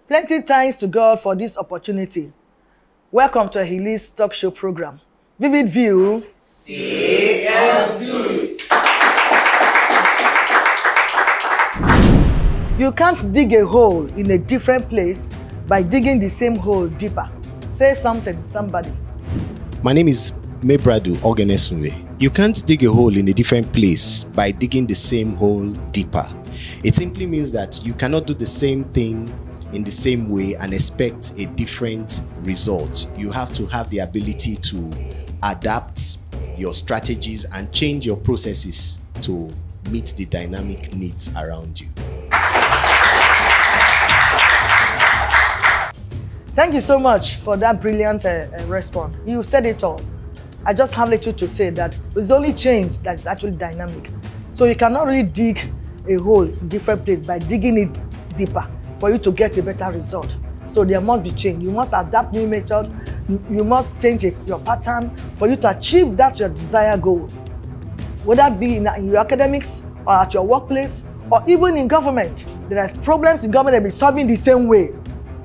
Plenty thanks to God for this opportunity. Welcome to Hilly's talk show program. Vivid View. Say and do it. You can't dig a hole in a different place by digging the same hole deeper. Say something, somebody. My name is Mebradu Ogenesunwe. You can't dig a hole in a different place by digging the same hole deeper. It simply means that you cannot do the same thing in the same way and expect a different result. You have to have the ability to adapt your strategies and change your processes to meet the dynamic needs around you. Thank you so much for that brilliant response. You said it all. I just have little to say that it's only change that is actually dynamic. So you cannot really dig a hole in different place by digging it deeper for you to get a better result. So there must be change. You must adapt new method. You must change your pattern for you to achieve that your desired goal. Whether it be in your academics or at your workplace or even in government. There are problems in government that be solving the same way.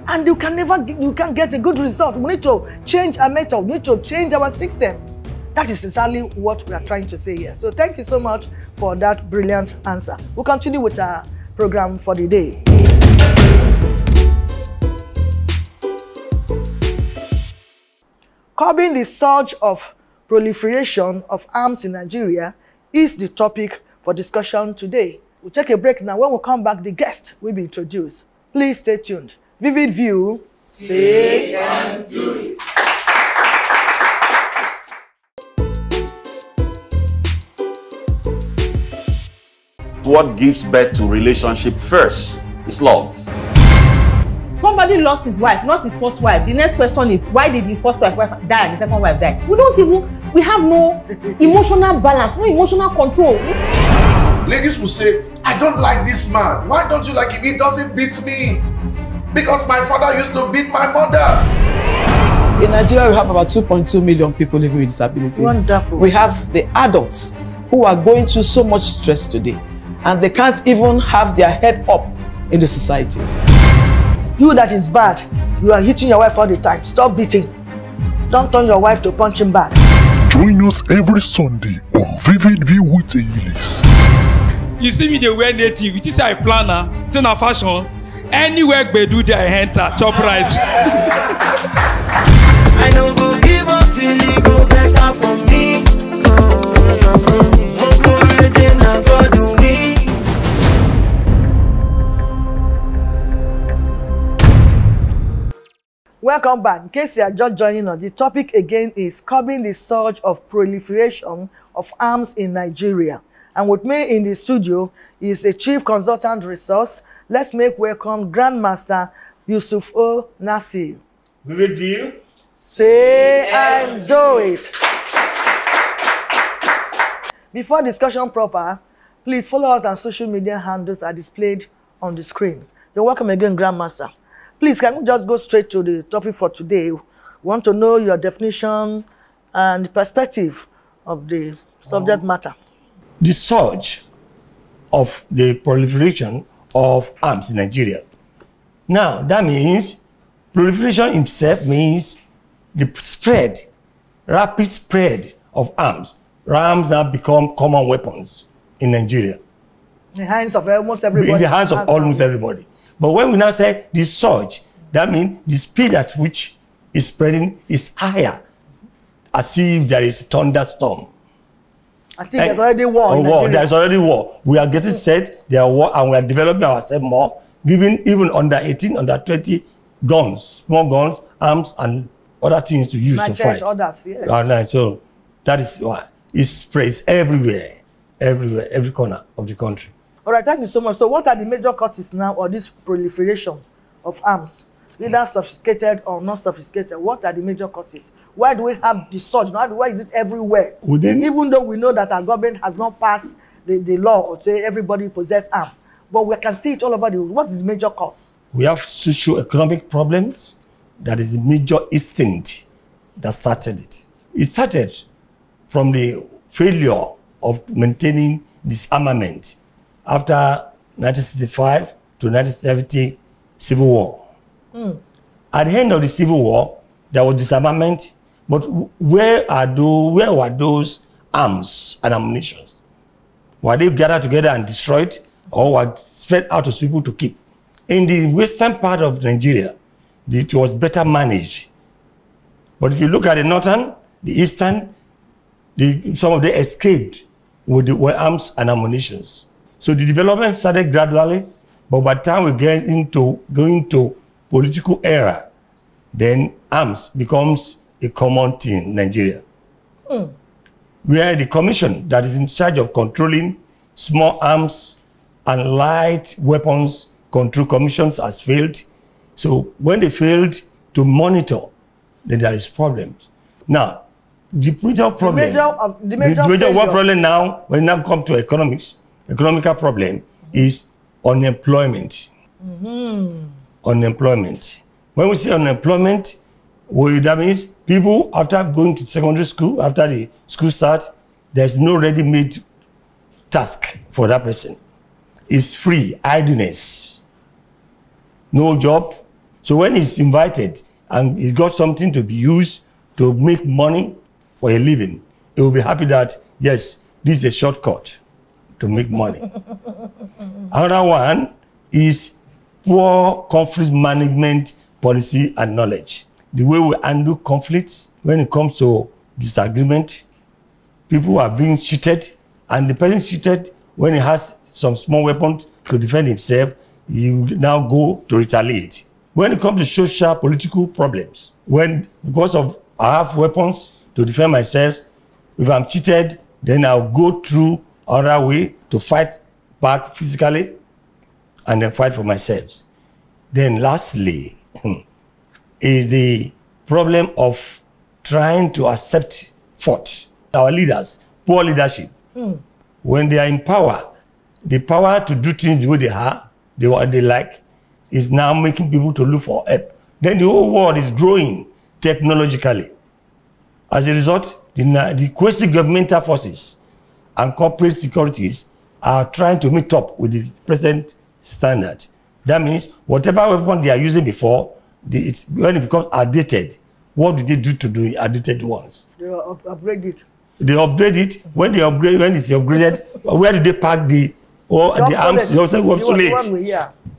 And you can't get a good result. We need to change our method. We need to change our system. That is exactly what we are trying to say here. So thank you so much for that brilliant answer. We'll continue with our program for the day. Curbing the surge of proliferation of arms in Nigeria is the topic for discussion today. We'll take a break now. When we come back, the guest will be introduced. Please stay tuned. Vivid View. Say and do it. What gives birth to relationship first is love. Somebody lost his wife, not his first wife. The next question is, why did his first wife die and the second wife die? We have no emotional balance, no emotional control. Ladies will say, I don't like this man. Why don't you like him? He doesn't beat me. Because my father used to beat my mother. In Nigeria, we have about 2.2 million people living with disabilities. Wonderful. We have the adults who are going through so much stress today, and they can't even have their head up in the society. You that is bad, you are hitting your wife all the time. Stop beating. Don't turn your wife to punching bag. Join us every Sunday on Vivid View with the Hillis. You see me, they wear native. It is a planner. It's not a fashion. Anywhere they do their enter chop rice. I know go give up till you go better for me. Welcome back. In case you are just joining us, the topic again is curbing the surge of proliferation of arms in Nigeria. And with me in the studio is a chief consultant resource. Let's make welcome Grandmaster Yusuf O. Nasir. Vivid View. Say and do it. Before discussion proper, please follow us on social media handles are displayed on the screen. You're welcome again, Grandmaster. Please, can we just go straight to the topic for today? We want to know your definition and perspective of the subject matter. The surge of the proliferation of arms in Nigeria. Now, that means proliferation itself means the spread, rapid spread of arms. Arms now become common weapons in Nigeria. In the hands of almost everybody. In the hands of almost everybody. But when we now say the surge, that means the speed at which it's spreading is higher, as if there is a thunderstorm. I think there's already war in Nigeria. There's already war. We are getting set, there are war, and we are developing ourselves more, giving even under 18, under 20 guns, small guns, arms, and other things to use to fight. Others, yes. So that is why it spreads everywhere, every corner of the country. All right, thank you so much. So what are the major causes now of this proliferation of arms? Either sophisticated or not sophisticated. What are the major causes? Why do we have the surge? Why is it everywhere? Even though we know that our government has not passed the law or say everybody possess arms, but we can see it all over the world. What's the major cause? We have socio-economic problems. That is the major instinct that started it. It started from the failure of maintaining disarmament after 1965 to 1970 civil war. At the end of the Civil War, there was disarmament, but where were those arms and ammunition? Were they gathered together and destroyed, or were spread out to people to keep? In the western part of Nigeria, it was better managed. But if you look at the northern, the eastern, some of them escaped with the arms and ammunition. So the development started gradually, but by the time we get into going to political era, then arms becomes a common thing in Nigeria. Where the commission that is in charge of controlling small arms and light weapons control commissions has failed. So when they failed to monitor, then there is problems. Now, the major problem, the major problem now, when now come to economical problem is unemployment. Unemployment. When we say unemployment, that means people after going to secondary school, after the school starts, there's no ready-made task for that person. It's free, idleness, no job. So when he's invited and he's got something to be used to make money for a living, he will be happy that, yes, this is a shortcut to make money. Another one is poor conflict management policy and knowledge. The way we handle conflicts when it comes to disagreement, people are being cheated, and the person cheated when he has some small weapon to defend himself, you now go to retaliate. When it comes to social, political problems, because of I have weapons to defend myself, if I'm cheated, then I'll go through other way to fight back physically and then fight for myself. Then lastly, is the problem of trying to accept fault. Our leaders, poor leadership. When they are in power, the power to do things the way they are, what they like, is now making people to look for help. Then the whole world is growing technologically. As a result, the quasi-governmental forces and corporate securities are trying to meet up with the present standard. That means whatever weapon they are using before, when it becomes outdated, what do they do to the outdated ones? They upgrade it. They upgrade it. When it's upgraded, where do they pack the arms? They also obsolete.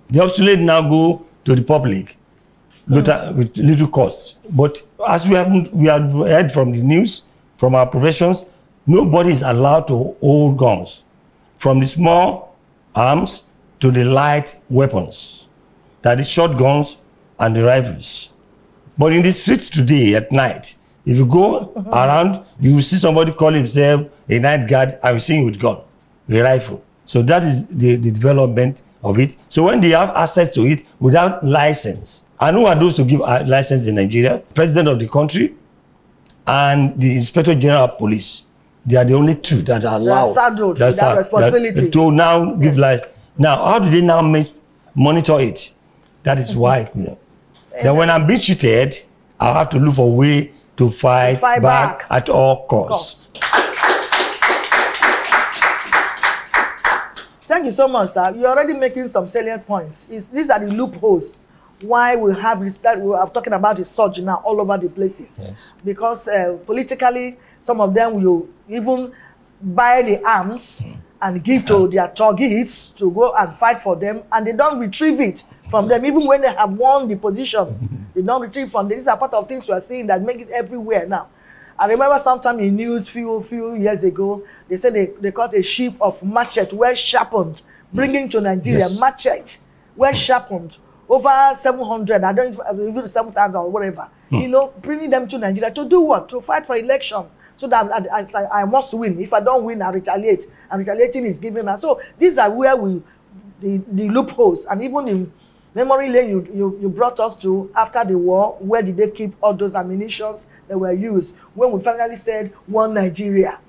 The obsolete now go to the public with little cost. But as we have heard from the news, from our professions, nobody is allowed to hold guns, from the small arms to the light weapons, that is shotguns and the rifles. But in the streets today at night, if you go around, you will see somebody call himself a night guard and you see him with gun, a rifle. So that is the development of it. So when they have access to it without license, and who are those to give a license in Nigeria? President of the country and the Inspector General of Police. They are the only two that are allowed. Saddled with that responsibility. To now give license. Now, how do they now monitor it? That is why, that when I'm being cheated, I have to look for a way to fight back at all costs. Thank you so much, sir. You're already making some salient points. These are the loopholes why we have respect. We are talking about the surge now all over the places. Yes. Because politically, some of them will even buy the arms and give to their targets to go and fight for them, and they don't retrieve it from them, even when they have won the position. They don't retrieve from them. These are part of things we are seeing that make it everywhere now. I remember sometime in news few years ago, they said they caught a ship of machete, well sharpened, bringing to Nigeria. Yes. Machete, well sharpened, over 700, I don't even 7,000 or whatever. Bringing them to Nigeria to do what? To fight for election. So that I must win. If I don't win, I retaliate. And retaliating is given us. So these are where the loopholes. And even in memory lane, you brought us to after the war, where did they keep all those ammunitions that were used? When we finally said one Nigeria.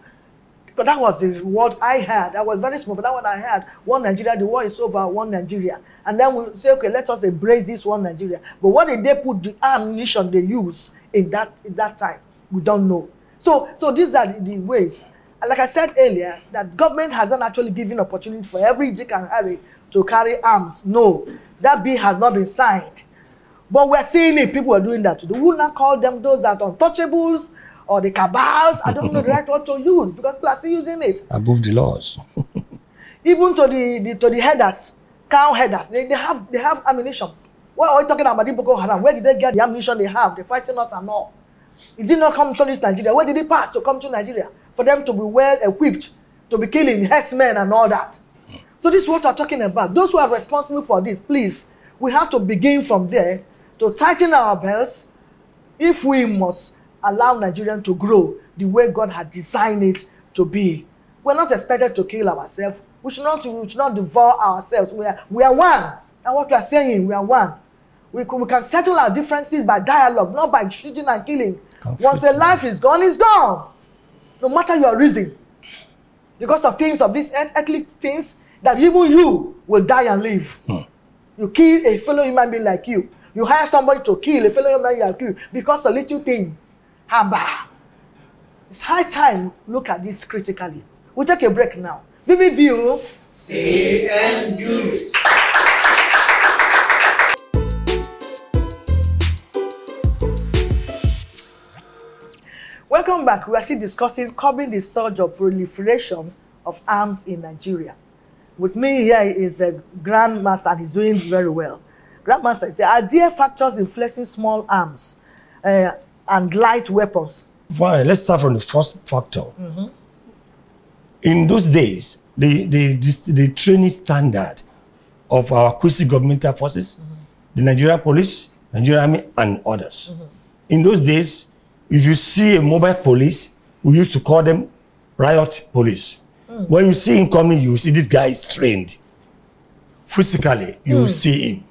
But that was the word I had. I was very small, but that one I had. One Nigeria, the war is over, one Nigeria. And then we say, okay, let us embrace this one Nigeria. But what did they put the ammunition they use in that time? We don't know. So these are the ways. And like I said earlier, that government hasn't actually given opportunity for every Dick and Harry to carry arms. No, that bill has not been signed. But we're seeing it. People are doing that today. We will not call them those that are untouchables or the cabals. I don't know the right word to use because people are still using it. Above the laws. Even to the headers, cow headers, they have ammunitions. What are we talking about? Boko Haram? Where did they get the ammunition they have? They're fighting us and all. It did not come to this Nigeria. Where did it pass to come to Nigeria? For them to be well equipped, to be killing herdsmen and all that. So this is what we're talking about. Those who are responsible for this, please, we have to begin from there to tighten our belts if we must allow Nigerians to grow the way God had designed it to be. We're not expected to kill ourselves. We should not devour ourselves. We are one. And what we are saying, we are one. We can settle our differences by dialogue, not by shooting and killing. Once the life is gone, it's gone. No matter your reason. Because of things of these earthly things that even you will die and live. You kill a fellow human being like you. You hire somebody to kill a fellow human being like you because of little things. Haba. It's high time look at this critically. We'll take a break now. Vivid View. Say and do. Welcome back. We are still discussing curbing the surge of proliferation of arms in Nigeria. With me here is a Grandmaster, and he's doing very well. Grandmaster, there are there factors influencing small arms and light weapons? Fine, let's start from the first factor. In those days, the training standard of our quasi-governmental forces, the Nigerian police, Nigerian army, and others. In those days, if you see a mobile police, we used to call them riot police. When you see him coming, you see this guy is trained. Physically, you will see him.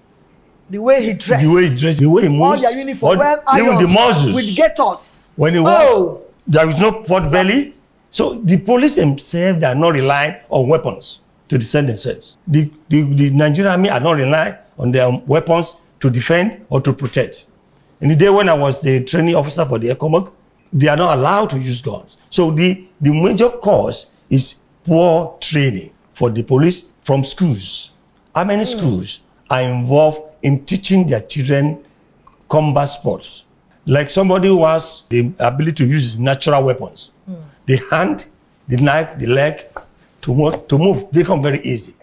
The way he dressed. The way he dressed, the way he moves. All their uniform, well even the muscles. With gaiters. When he walks, there is no pot belly. So the police themselves are not relying on weapons to defend themselves. The Nigerian army are not relying on their weapons to defend or to protect. In the day when I was the training officer for the ECOMOG, they are not allowed to use guns. So the major cause is poor training for the police from schools. How many schools are involved in teaching their children combat sports? Like somebody who has the ability to use his natural weapons. The hand, the knife, the leg, to move become very easy.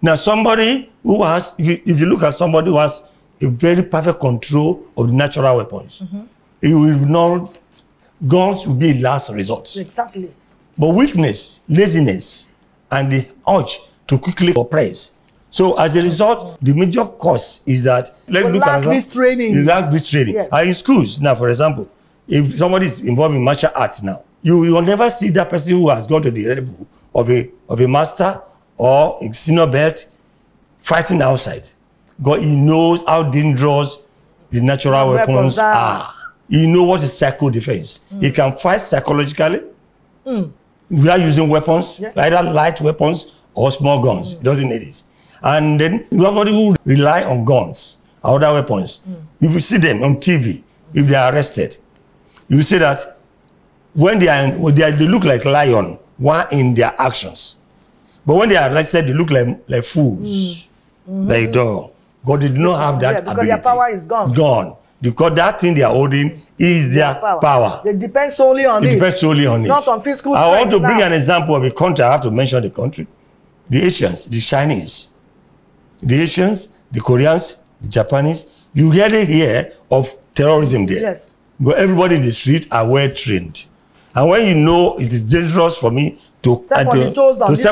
Now somebody who has, if you look at somebody who has a very perfect control of the natural weapons, it will not, guns will be last resort. Exactly. But weakness, laziness, and the urge to quickly oppress. So as a result, the major cause is that let's look at this training. You lack this training. Yes. In schools, now for example, if somebody is involved in martial arts now, you will never see that person who has gone to the level of a master or a senior belt fighting outside. God, he knows how dangerous the natural weapons are. He knows what is psycho defense. He can fight psychologically without using weapons, either light weapons or small guns. He doesn't need it. And then nobody will rely on guns or other weapons. If you see them on TV, if they are arrested, you see that when they look like lion, one in their actions. But when they are arrested, they look like fools, like dog. God did not have that ability. Their power is gone. Gone. Because that thing they are holding is their power. They depend solely on it. It depends solely on it. Not on physical I want to bring now. an example of a country. I have to mention the country. The Asians, the Chinese, the Asians, the Koreans, the Japanese. You rarely hear of terrorism there. Yes. But everybody in the street are well trained. And when you know it is dangerous for me to step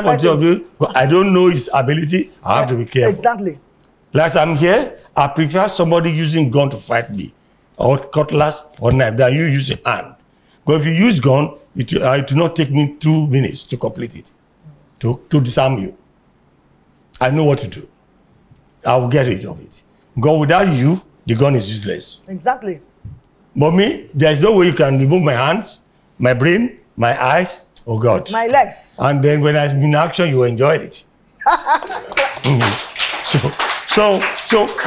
on you, I don't know his ability, I have to be careful. Exactly. Like I'm here, I prefer somebody using gun to fight me, or cutlass or knife, than you use a hand. But if you use gun, it will not take me 2 minutes to complete it, to disarm you. I know what to do. I will get rid of it. Because without you, the gun is useless. Exactly. But me, there is no way you can remove my hands, my brain, my eyes, oh God. My legs. And then when I'm in action, you enjoyed it. So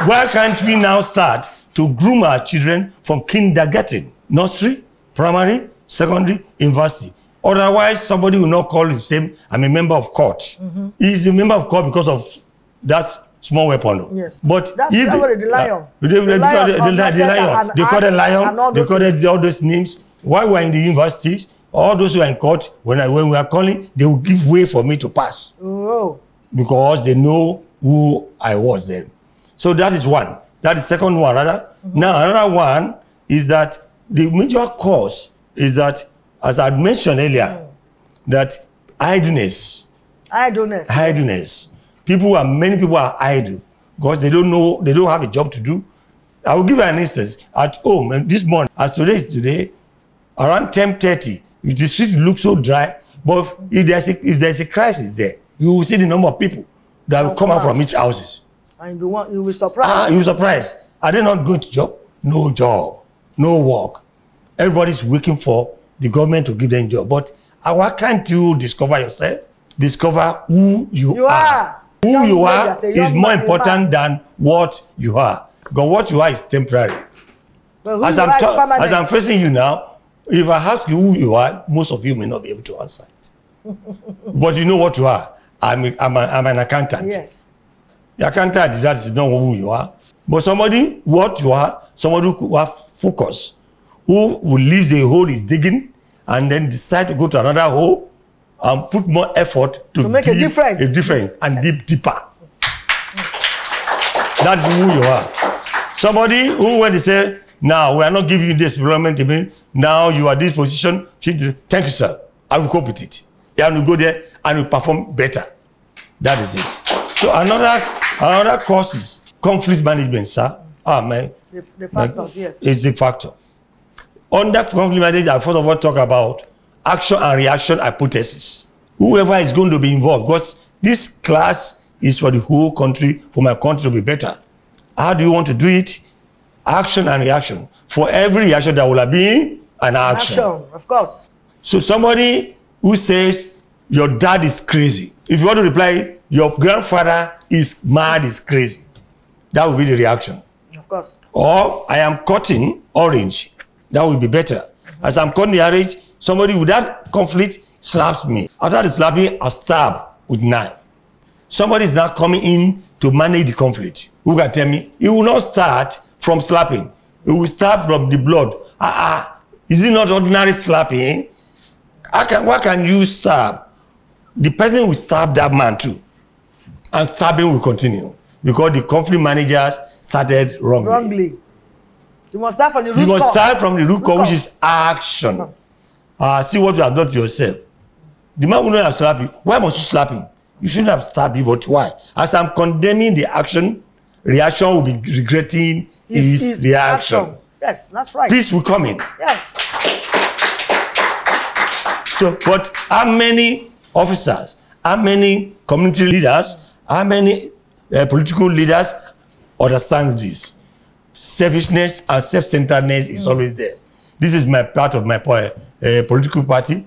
why can't we now start to groom our children from kindergarten, nursery, primary, secondary, university? Otherwise, somebody will not call himself, I'm a member of court. He's a member of court because of that small weapon. Yes. But that's if what the lion. the lion, they call it lion, they call it all those names. While we are in the universities, all those who are in court, when we are calling, they will give way for me to pass. Oh. Because they know who I was then. So that is one. That is second one, rather. Now, another one is that the major cause is that, as I mentioned earlier, that idleness. Many people are idle because they don't know, they don't have a job to do. I will give you an instance. At home, this morning, as today is today, around 10:30, the street looks so dry, but if there's a crisis there, you will see the number of people that will come out from each houses. And you will be surprised. You will be surprised. Are they not going to job? No job, no work. Everybody's waiting for the government to give them job. But why can't you discover yourself? Discover who you are. Who you are is more important than what you are. Because what you are is temporary. As I'm facing you now, if I ask you who you are, most of you may not be able to answer it. But you know what you are. I'm an accountant. Yes. The accountant that is not who you are. But somebody, what you are, somebody who have focus, who will leave the hole he's digging and then decide to go to another hole and put more effort to make a difference and dig deeper. That is who you are. Somebody who, when they say, now we are not giving you this employment, now you are this position, thank you, sir. I will cope with it. And we go there and we perform better. That is it. So another cause is conflict management, sir. The factors, yes. Is the factor. Under conflict management, I first of all talk about action and reaction hypothesis. Whoever is going to be involved, because this class is for the whole country, for my country to be better. How do you want to do it? Action and reaction. For every reaction, there will be an action. Of course. So somebody who says, your dad is crazy. If you want to reply, your grandfather is mad, is crazy. That will be the reaction. Of course. Or, I am cutting orange. That will be better. As I'm cutting the orange, somebody with that conflict slaps me. After the slapping, I stab with knife. Somebody is now coming in to manage the conflict. Who can tell me? It will not start from slapping. It will start from the blood. Is it not ordinary slapping? Why can you stab? The person will stab that man too. And stabbing will continue. Because the conflict managers started wrongly. You must start from the root cause. You must start from the root cause, which is action. See what you have done to yourself. The man will not have slapped you. Why must you slap him? You shouldn't have stabbed him, but why? As I'm condemning the action, reaction will be regretting his reaction. Yes, that's right. Peace will come in. Yes. So, but how many officers, how many community leaders, how many political leaders understand this? Selfishness and self-centeredness is always there. This is my part of my political party.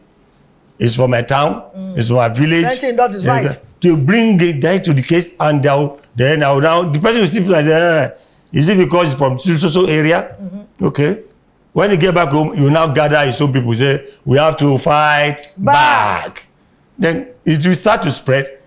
It's for my town. It's for my village. Right. To bring it to the case, and then I will now, the person will see like, is it because it's from so area? Okay. When you get back home, you will now gather his own people, say, we have to fight back. Then it will start to spread.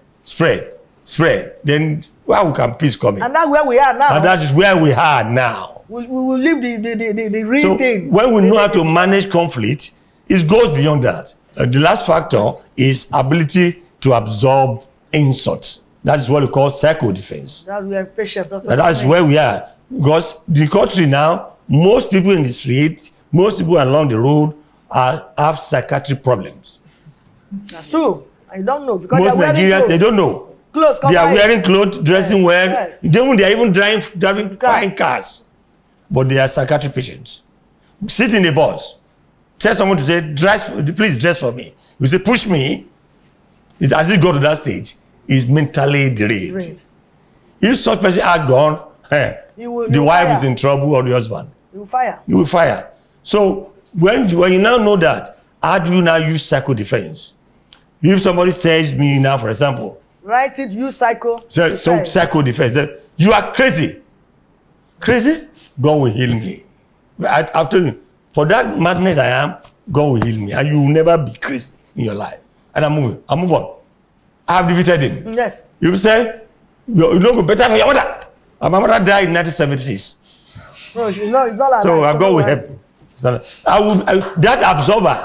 Then where can peace come in? And that's where we are now. And that is where we are now. We will leave the real thing. When we know how to manage conflict, it goes beyond that. The last factor is ability to absorb insults. That is what we call psycho-defense. That we have patience. That's where we are. Because the country now, most people in the street, most people along the road have psychiatric problems. That's true. I don't know. Because most Nigerians, they don't know. They are wearing clothes, dressing well. Yes. They are even driving fine cars. But they are psychiatric patients. Sit in the bus. Tell someone to say, please dress for me. You say, push me. As you go to that stage, is mentally derailed. If such person had gone, the wife is in trouble or the husband. You will fire. You will fire. So when you now know that, how do you now use psycho-defense? If somebody says me now, for example, write it, use psycho-defense. So psycho-defense. You are crazy. Crazy? God will heal me. After me, for that madness I am, God will heal me. And you will never be crazy in your life. And I move on. I have defeated him. Yes. You say, You don't go better for your mother. And my mother died in 1976. So it's not like So that. God will help me. That absorber.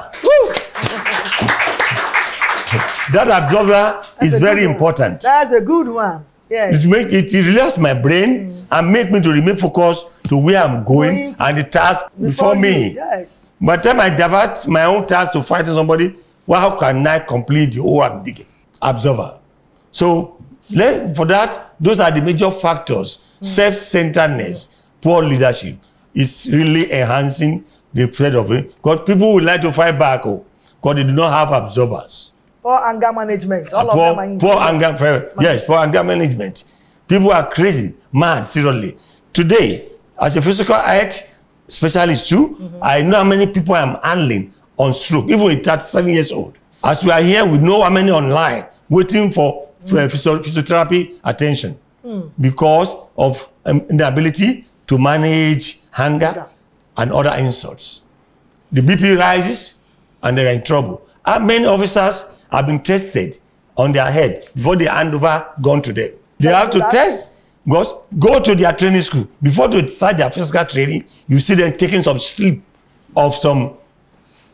That absorber is very important. That's a good one. Yes. It relax my brain and make me to remain focused to where I'm going and the task before me. Yes. By the time I divert my own task to fighting somebody, well, how can I complete the whole I'm digging? Absorber. So for that, those are the major factors. Self-centeredness, poor leadership is really enhancing the threat of it. Because people would like to fight back, because they do not have absorbers. Poor anger management. All of them are poor anger management. People are crazy, mad, seriously. Today, as a physical health specialist too, I know how many people I'm handling on stroke, even at 37 years old. As we are here, we know how many online waiting for physiotherapy attention because of inability to manage hunger and other insults. The BP rises and they are in trouble. How many officers have been tested on their head before they hand over gun to them? They have to test, because go to their training school. Before they start their physical training, you see them taking some sleep of some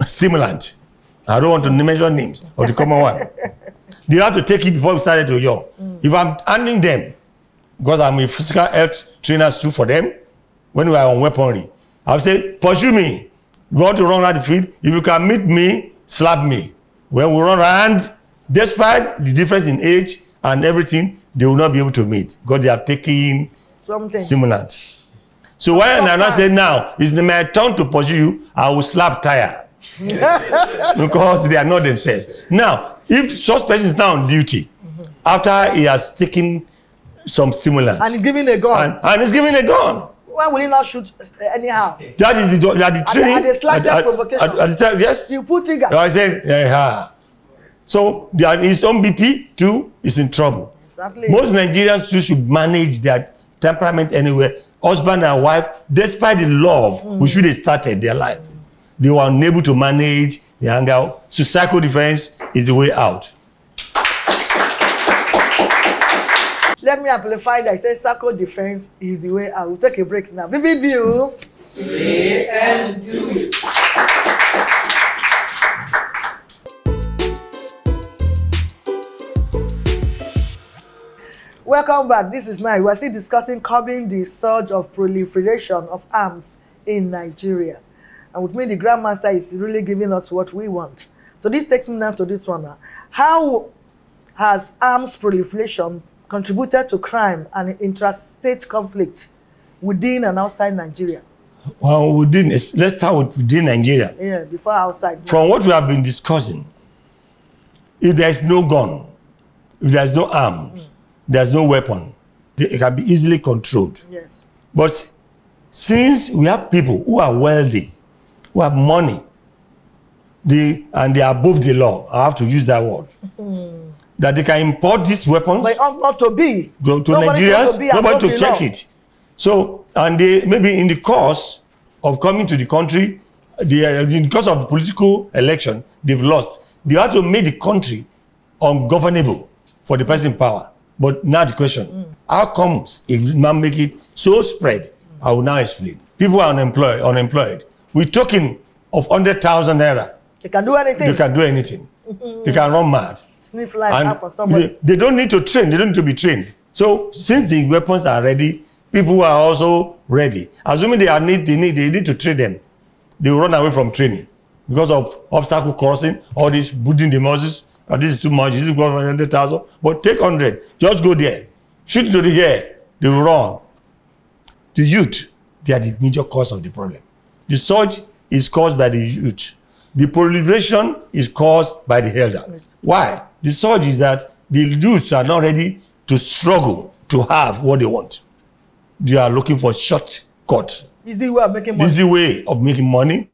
stimulant. I don't want to mention names of the common one. They have to take it before we started to young. If I'm handling them, because I'm a physical health trainer too for them, when we are on weaponry, I'll say, pursue me. You want to run around the field? If you can meet me, slap me. When we run around, despite the difference in age and everything, they will not be able to meet because they have taken stimulant. So when I now say, now, it's my turn to pursue you, I will slap tire. Because they are not themselves. Now, if such person is now on duty, after he has taken some stimulant, and he's giving a gun, and he's giving a gun, why will he not shoot anyhow? That is the training. At the slightest provocation. At the time, yes. You put trigger. I say, yeah. So his own BP too is in trouble. Exactly. Most Nigerians too should manage their temperament anywhere. Husband and wife, despite the love with which they started their life, they were unable to manage the anger. So psycho-defense is the way out. Let me amplify that. I say psycho-defense is the way out. We'll take a break now. Vivid View. Say and do it. Welcome back. This is Nai. We're still discussing curbing the surge of proliferation of arms in Nigeria. And with me, the Grandmaster is really giving us what we want. So this takes me now to this one now. How has arms proliferation contributed to crime and interstate conflict within and outside Nigeria? Well, let's start with within Nigeria. Yeah, before outside. From what we have been discussing, if there is no gun, if there is no arms, there's no weapon, it can be easily controlled. Yes. But since we have people who are wealthy, who have money, and they are above the law, I have to use that word, that they can import these weapons but not to be to Nigerians, nobody to check it. So, and they maybe in the course of coming to the country, in the course of the political election, they've lost. They have to make the country ungovernable for the person in power. But now the question, how comes it now make it so spread? I will now explain. People are unemployed. We're talking of 100,000 naira. They can do anything. They can do anything. They can run mad. Sniff life out for somebody. They don't need to train. They don't need to be trained. So since the weapons are ready, people are also ready. Assuming they need to train them, they will run away from training because of obstacle crossing, all this building the Moses. This is too much. This is 100,000. But take 100. Just go there. Shoot it to the air. They will run. The youth, they are the major cause of the problem. The surge is caused by the youth. The proliferation is caused by the elders. Why? The surge is that the youths are not ready to struggle to have what they want. They are looking for shortcut. Easy way of making money. Easy way of making money.